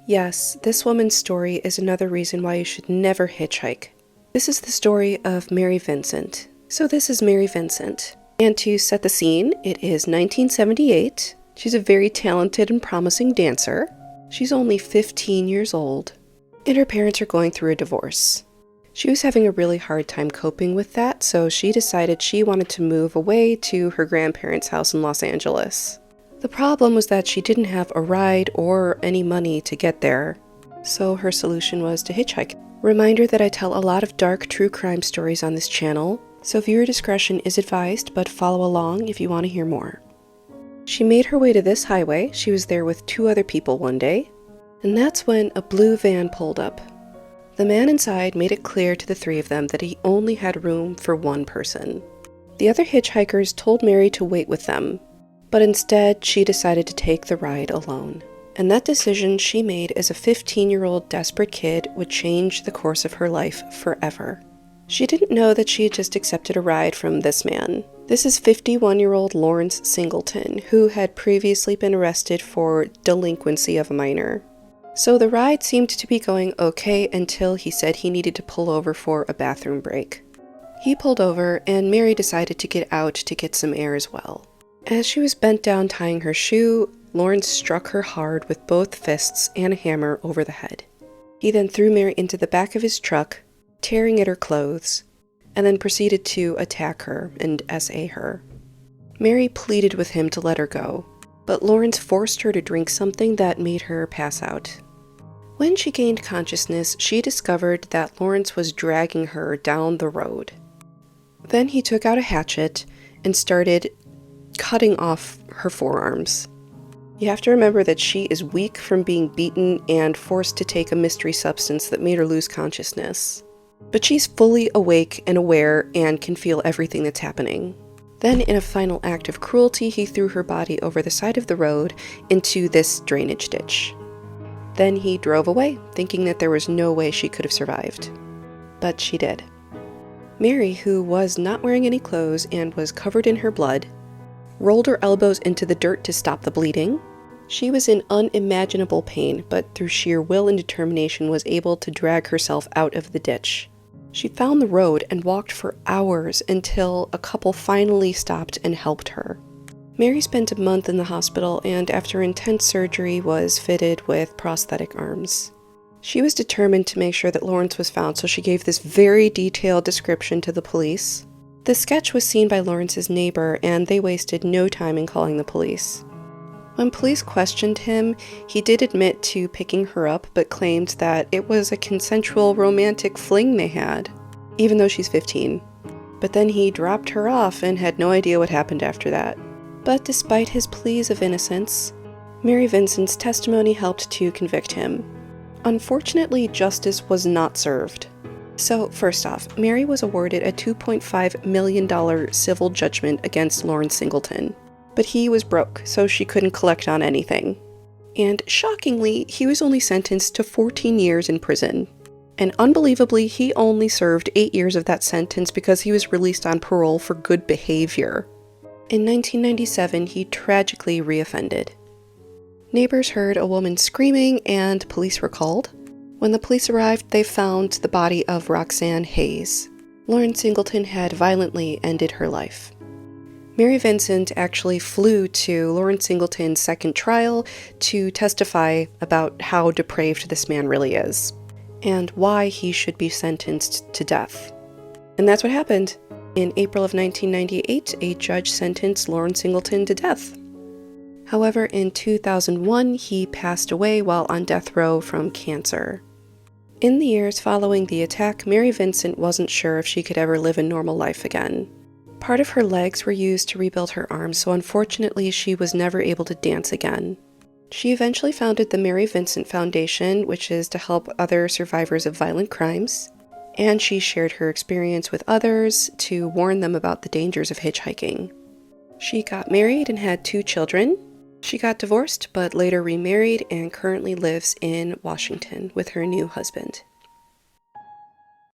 Yes, this woman's story is another reason why you should never hitchhike. This is the story of Mary Vincent. So this is Mary Vincent. And to set the scene, it is 1978. She's a very talented and promising dancer. She's only 15 years old. And her parents are going through a divorce. She was having a really hard time coping with that, so she decided she wanted to move away to her grandparents' house in Los Angeles. The problem was that she didn't have a ride or any money to get there, so her solution was to hitchhike. Reminder that I tell a lot of dark true crime stories on this channel, so viewer discretion is advised, but follow along if you want to hear more. She made her way to this highway. She was there with 2 other people one day, and that's when a blue van pulled up. The man inside made it clear to the 3 of them that he only had room for 1 person. The other hitchhikers told Mary to wait with them, but instead she decided to take the ride alone. And that decision she made as a 15-year-old desperate kid would change the course of her life forever. She didn't know that she had just accepted a ride from this man. This is 51-year-old Lawrence Singleton, who had previously been arrested for delinquency of a minor. So the ride seemed to be going okay until he said he needed to pull over for a bathroom break. He pulled over, and Mary decided to get out to get some air as well. As she was bent down tying her shoe, Lawrence struck her hard with both fists and a hammer over the head. He then threw Mary into the back of his truck, tearing at her clothes, and then proceeded to attack her and SA her. Mary pleaded with him to let her go, but Lawrence forced her to drink something that made her pass out. When she gained consciousness, she discovered that Lawrence was dragging her down the road. Then he took out a hatchet and started cutting off her forearms. You have to remember that she is weak from being beaten and forced to take a mystery substance that made her lose consciousness. But she's fully awake and aware and can feel everything that's happening. Then, in a final act of cruelty, he threw her body over the side of the road into this drainage ditch. Then he drove away, thinking that there was no way she could have survived. But she did. Mary, who was not wearing any clothes and was covered in her blood, rolled her elbows into the dirt to stop the bleeding. She was in unimaginable pain, but through sheer will and determination was able to drag herself out of the ditch. She found the road and walked for hours until a couple finally stopped and helped her. Mary spent a month in the hospital and after intense surgery was fitted with prosthetic arms. She was determined to make sure that Lawrence was found, so she gave this very detailed description to the police. The sketch was seen by Lawrence's neighbor, and they wasted no time in calling the police. When police questioned him, he did admit to picking her up, but claimed that it was a consensual romantic fling they had, even though she's 15. But then he dropped her off and had no idea what happened after that. But despite his pleas of innocence, Mary Vincent's testimony helped to convict him. Unfortunately, justice was not served. So, first off, Mary was awarded a $2.5 million civil judgment against Lawrence Singleton. But he was broke, so she couldn't collect on anything. And shockingly, he was only sentenced to 14 years in prison. And unbelievably, he only served 8 years of that sentence because he was released on parole for good behavior. In 1997, he tragically reoffended. Neighbors heard a woman screaming and police were called. When the police arrived, they found the body of Roxanne Hayes. Lawrence Singleton had violently ended her life. Mary Vincent actually flew to Lawrence Singleton's second trial to testify about how depraved this man really is, and why he should be sentenced to death. And that's what happened. In April of 1998, a judge sentenced Lawrence Singleton to death. However, in 2001, he passed away while on death row from cancer. In the years following the attack, Mary Vincent wasn't sure if she could ever live a normal life again. Part of her legs were used to rebuild her arms, so unfortunately she was never able to dance again. She eventually founded the Mary Vincent Foundation, which is to help other survivors of violent crimes, and she shared her experience with others to warn them about the dangers of hitchhiking. She got married and had 2 children. She got divorced, but later remarried and currently lives in Washington with her new husband.